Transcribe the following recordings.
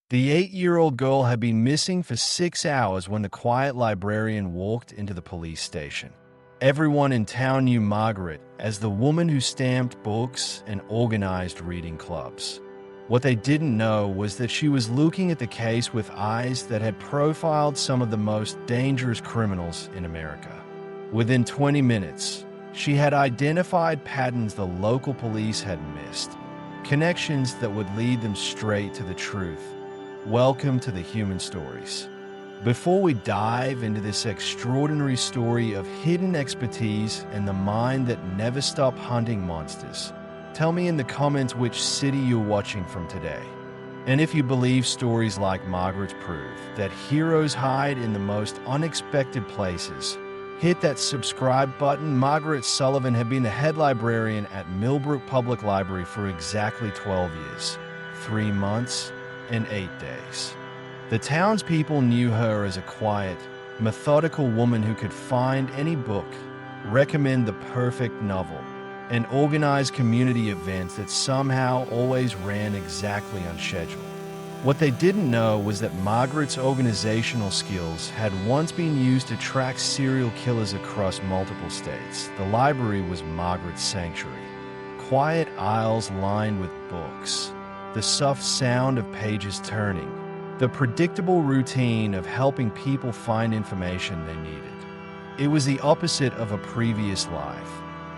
The 8-year-old girl had been missing for 6 hours when the quiet librarian walked into the police station. Everyone in town knew Margaret as the woman who stamped books and organized reading clubs. What they didn't know was that she was looking at the case with eyes that had profiled some of the most dangerous criminals in America. Within 20 minutes, she had identified patterns the local police had missed, connections that would lead them straight to the truth. Welcome to the Human Stories. Before we dive into this extraordinary story of hidden expertise and the mind that never stopped hunting monsters, tell me in the comments which city you're watching from today. And if you believe stories like Margaret's prove that heroes hide in the most unexpected places, hit that subscribe button. Margaret Sullivan had been the head librarian at Millbrook Public Library for exactly 12 years, 3 months, and 8 days. The townspeople knew her as a quiet, methodical woman who could find any book, recommend the perfect novel, and organize community events that somehow always ran exactly on schedule. What they didn't know was that Margaret's organizational skills had once been used to track serial killers across multiple states. The library was Margaret's sanctuary. Quiet aisles lined with books, the soft sound of pages turning, the predictable routine of helping people find information they needed. It was the opposite of a previous life,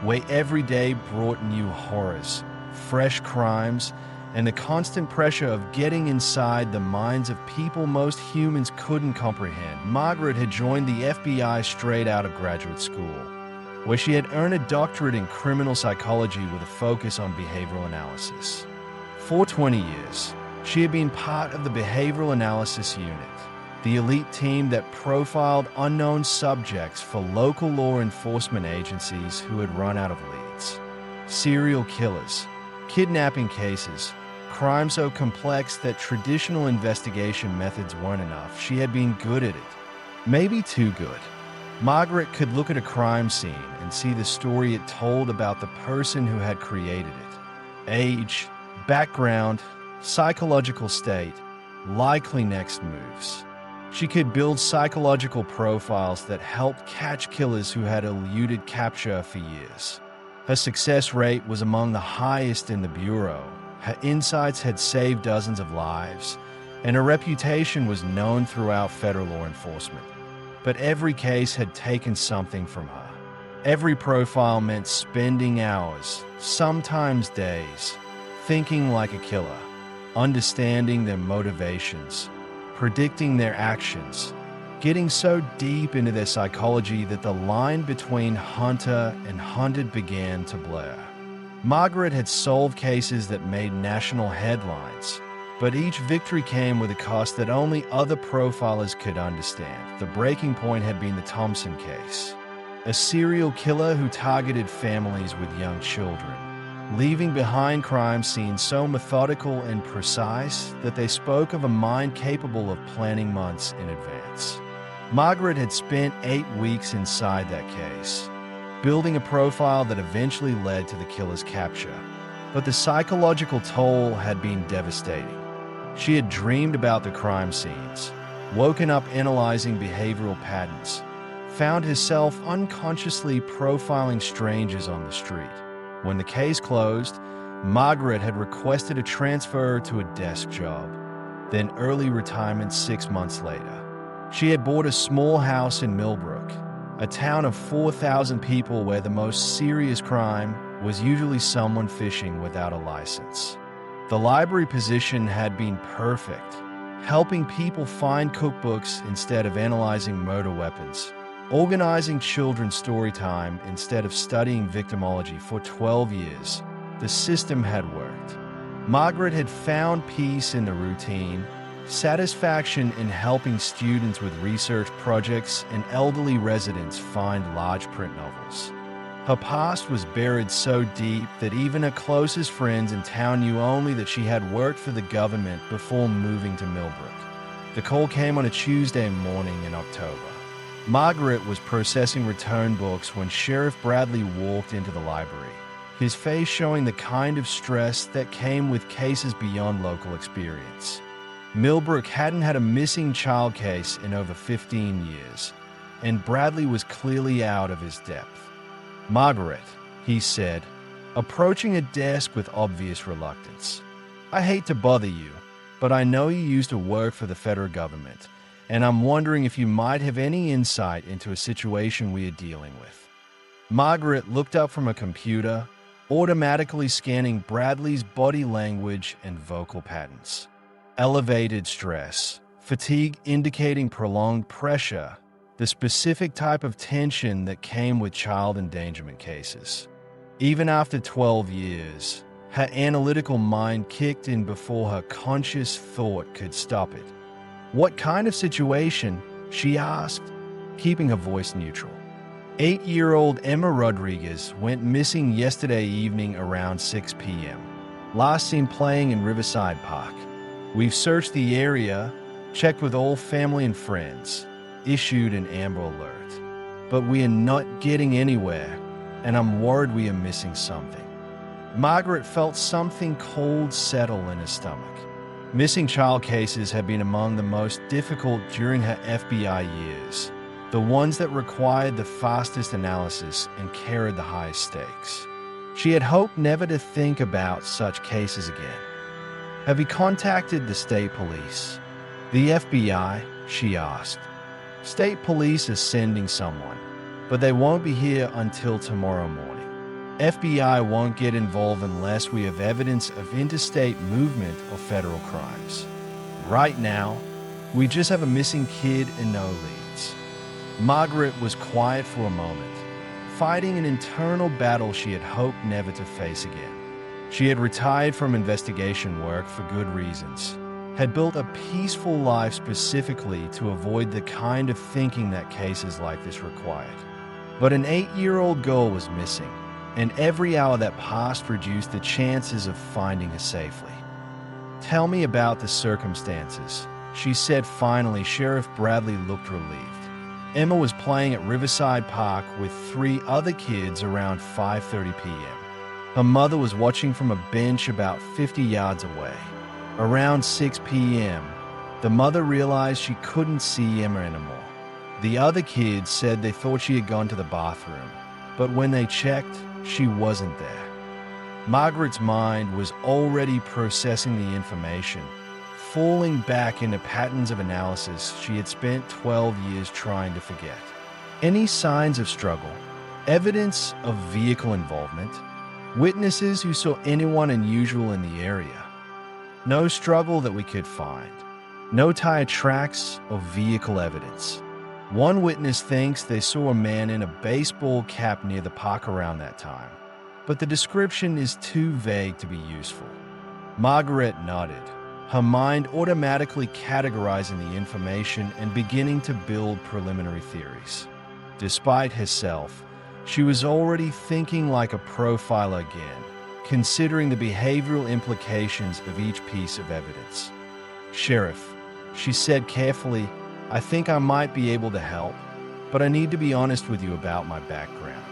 where every day brought new horrors, fresh crimes, and the constant pressure of getting inside the minds of people most humans couldn't comprehend. Margaret had joined the FBI straight out of graduate school, where she had earned a doctorate in criminal psychology with a focus on behavioral analysis. For 20 years, she had been part of the Behavioral Analysis Unit, the elite team that profiled unknown subjects for local law enforcement agencies who had run out of leads. Serial killers, kidnapping cases, crime so complex that traditional investigation methods weren't enough. She had been good at it, maybe too good. Margaret could look at a crime scene and see the story it told about the person who had created it. Age, background, psychological state, likely next moves. She could build psychological profiles that helped catch killers who had eluded capture for years. Her success rate was among the highest in the Bureau. Her insights had saved dozens of lives, and her reputation was known throughout federal law enforcement. But every case had taken something from her. Every profile meant spending hours, sometimes days, thinking like a killer, understanding their motivations, predicting their actions, getting so deep into their psychology that the line between hunter and hunted began to blur. Margaret had solved cases that made national headlines, but each victory came with a cost that only other profilers could understand. The breaking point had been the Thompson case, a serial killer who targeted families with young children, leaving behind crime scenes so methodical and precise that they spoke of a mind capable of planning months in advance. Margaret had spent 8 weeks inside that case, building a profile that eventually led to the killer's capture. But the psychological toll had been devastating. She had dreamed about the crime scenes, woken up analyzing behavioral patterns, found herself unconsciously profiling strangers on the street. When the case closed, Margaret had requested a transfer to a desk job, then early retirement 6 months later. She had bought a small house in Millbrook, a town of 4,000 people where the most serious crime was usually someone fishing without a license. The library position had been perfect, helping people find cookbooks instead of analyzing murder weapons, organizing children's story time instead of studying victimology. For 12 years, the system had worked. Margaret had found peace in the routine, satisfaction in helping students with research projects, and elderly residents find large print novels. Her past was buried so deep that even her closest friends in town knew only that she had worked for the government before moving to Millbrook. The call came on a Tuesday morning in October. Margaret was processing return books when Sheriff Bradley walked into the library, his face showing the kind of stress that came with cases beyond local experience. Millbrook hadn't had a missing child case in over 15 years, and Bradley was clearly out of his depth. "Margaret," he said, approaching a desk with obvious reluctance. "I hate to bother you, but I know you used to work for the federal government, and I'm wondering if you might have any insight into a situation we are dealing with." Margaret looked up from a computer, automatically scanning Bradley's body language and vocal patterns. Elevated stress, fatigue indicating prolonged pressure, the specific type of tension that came with child endangerment cases. Even after 12 years, her analytical mind kicked in before her conscious thought could stop it. "What kind of situation?" she asked, keeping her voice neutral. 8-year-old Emma Rodriguez went missing yesterday evening around 6 p.m. Last seen playing in Riverside Park. We've searched the area, checked with all family and friends, issued an Amber Alert. But we are not getting anywhere, and I'm worried we are missing something. Margaret felt something cold settle in her stomach. Missing child cases had been among the most difficult during her FBI years, the ones that required the fastest analysis and carried the highest stakes. She had hoped never to think about such cases again. "Have you contacted the state police?" "The FBI?" she asked. "State police is sending someone, but they won't be here until tomorrow morning. FBI won't get involved unless we have evidence of interstate movement or federal crimes. Right now, we just have a missing kid and no leads." Margaret was quiet for a moment, fighting an internal battle she had hoped never to face again. She had retired from investigation work for good reasons, had built a peaceful life specifically to avoid the kind of thinking that cases like this required. But an 8-year-old girl was missing, and every hour that passed reduced the chances of finding her safely. "Tell me about the circumstances," she said finally. Sheriff Bradley looked relieved. Emma was playing at Riverside Park with 3 other kids around 5:30 p.m. Her mother was watching from a bench about 50 yards away. Around 6 p.m., the mother realized she couldn't see Emma anymore. The other kids said they thought she had gone to the bathroom, but when they checked, she wasn't there. Margaret's mind was already processing the information, falling back into patterns of analysis she had spent 12 years trying to forget. Any signs of struggle, evidence of vehicle involvement, witnesses who saw anyone unusual in the area. No struggle that we could find. No tire tracks or vehicle evidence. One witness thinks they saw a man in a baseball cap near the park around that time, but the description is too vague to be useful. Margaret nodded, her mind automatically categorizing the information and beginning to build preliminary theories. Despite herself, she was already thinking like a profiler again, considering the behavioral implications of each piece of evidence. "Sheriff," she said carefully, "I think I might be able to help, but I need to be honest with you about my background.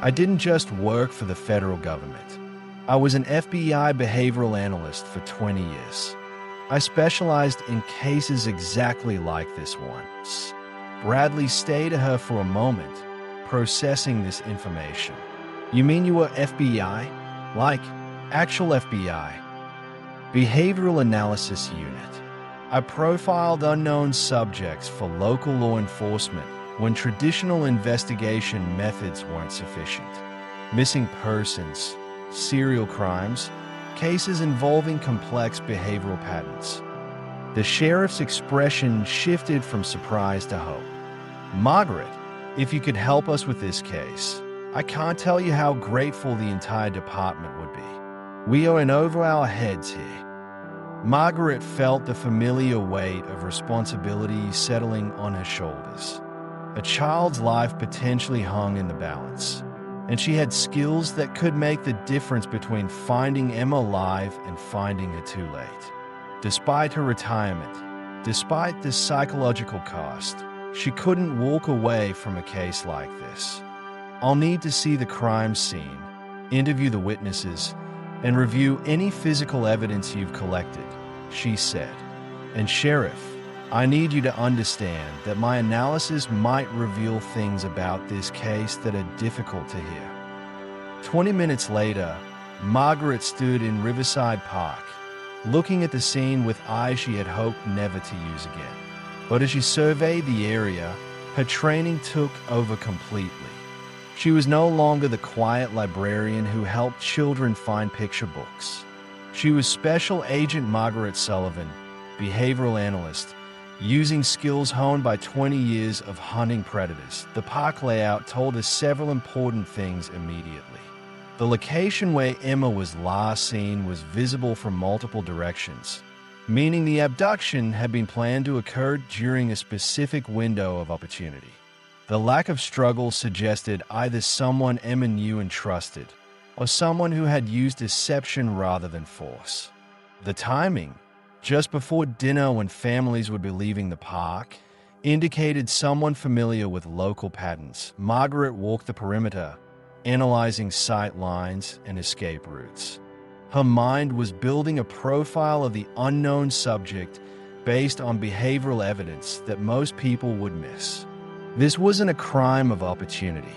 I didn't just work for the federal government. I was an FBI behavioral analyst for 20 years. I specialized in cases exactly like this one." Bradley stayed at her for a moment, processing this information. "You mean you were FBI? Like, actual FBI?" "Behavioral Analysis Unit. I profiled unknown subjects for local law enforcement when traditional investigation methods weren't sufficient. Missing persons, serial crimes, cases involving complex behavioral patterns." The sheriff's expression shifted from surprise to hope. "Margaret, if you could help us with this case, I can't tell you how grateful the entire department would be. We are in over our heads here." Margaret felt the familiar weight of responsibility settling on her shoulders. A child's life potentially hung in the balance, and she had skills that could make the difference between finding Emma alive and finding her too late. Despite her retirement, despite the psychological cost, she couldn't walk away from a case like this. "I'll need to see the crime scene, interview the witnesses, and review any physical evidence you've collected," she said. And Sheriff, I need you to understand that my analysis might reveal things about this case that are difficult to hear. 20 minutes later, Margaret stood in Riverside Park, looking at the scene with eyes she had hoped never to use again. But as she surveyed the area, her training took over completely. She was no longer the quiet librarian who helped children find picture books. She was Special Agent Margaret Sullivan, behavioral analyst, using skills honed by 20 years of hunting predators. The park layout told us several important things immediately. The location where Emma was last seen was visible from multiple directions, meaning the abduction had been planned to occur during a specific window of opportunity. The lack of struggle suggested either someone Emma knew and trusted, or someone who had used deception rather than force. The timing, just before dinner when families would be leaving the park, indicated someone familiar with local patterns. Margaret walked the perimeter, analyzing sight lines and escape routes. Her mind was building a profile of the unknown subject based on behavioral evidence that most people would miss. This wasn't a crime of opportunity.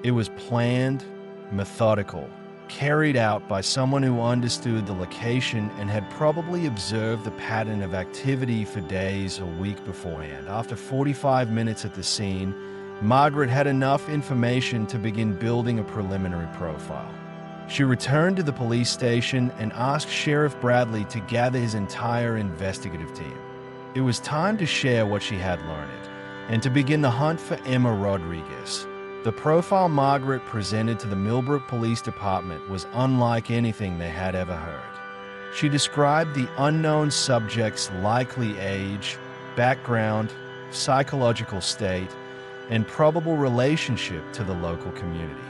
It was planned, methodical, carried out by someone who understood the location and had probably observed the pattern of activity for days or weeks beforehand. After 45 minutes at the scene, Margaret had enough information to begin building a preliminary profile. She returned to the police station and asked Sheriff Bradley to gather his entire investigative team. It was time to share what she had learned and to begin the hunt for Emma Rodriguez. The profile Margaret presented to the Millbrook Police Department was unlike anything they had ever heard. She described the unknown subject's likely age, background, psychological state, and probable relationship to the local community.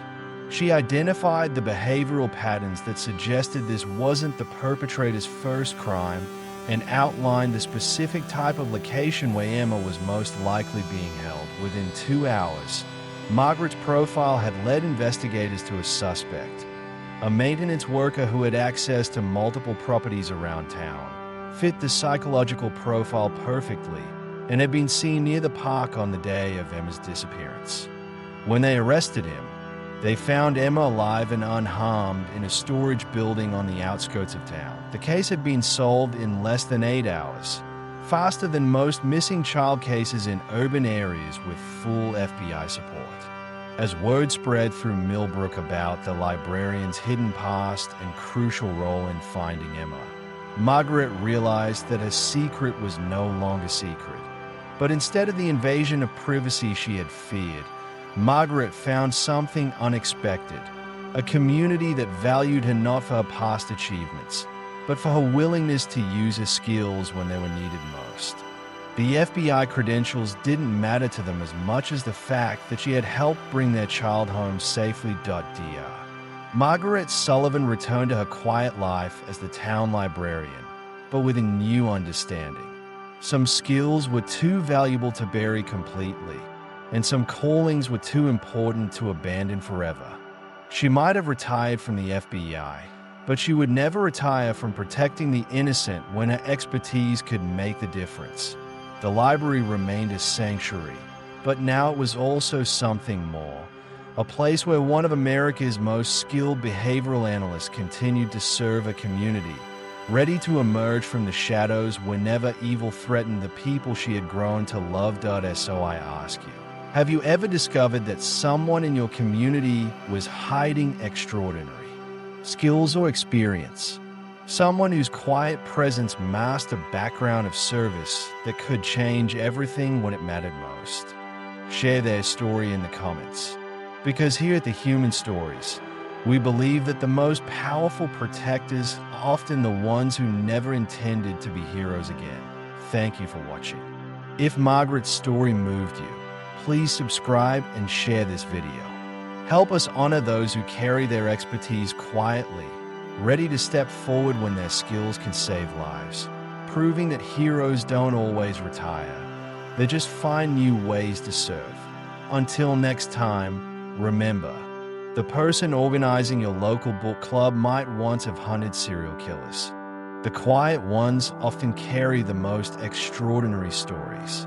She identified the behavioral patterns that suggested this wasn't the perpetrator's first crime and outlined the specific type of location where Emma was most likely being held. Within 2 hours, Margaret's profile had led investigators to a suspect, a maintenance worker who had access to multiple properties around town, fit the psychological profile perfectly, and had been seen near the park on the day of Emma's disappearance. When they arrested him, they found Emma alive and unharmed in a storage building on the outskirts of town. The case had been solved in less than 8 hours, faster than most missing child cases in urban areas with full FBI support. As word spread through Millbrook about the librarian's hidden past and crucial role in finding Emma, Margaret realized that her secret was no longer secret. But instead of the invasion of privacy she had feared, Margaret found something unexpected, a community that valued her not for her past achievements, but for her willingness to use her skills when they were needed most. The FBI credentials didn't matter to them as much as the fact that she had helped bring their child home safely. Dr. Margaret Sullivan returned to her quiet life as the town librarian, but with a new understanding. Some skills were too valuable to bury completely, and some callings were too important to abandon forever. She might have retired from the FBI, but she would never retire from protecting the innocent when her expertise could make the difference. The library remained a sanctuary, but now it was also something more, a place where one of America's most skilled behavioral analysts continued to serve a community, ready to emerge from the shadows whenever evil threatened the people she had grown to love. So I ask you, have you ever discovered that someone in your community was hiding extraordinary skills or experience? Someone whose quiet presence masked a background of service that could change everything when it mattered most. Share their story in the comments, because here at the Human Stories, we believe that the most powerful protectors are often the ones who never intended to be heroes again. Thank you for watching. If Margaret's story moved you, please subscribe and share this video. Help us honor those who carry their expertise quietly, ready to step forward when their skills can save lives, proving that heroes don't always retire. They just find new ways to serve. Until next time, remember, the person organizing your local book club might once have hunted serial killers, The quiet ones often carry the most extraordinary stories.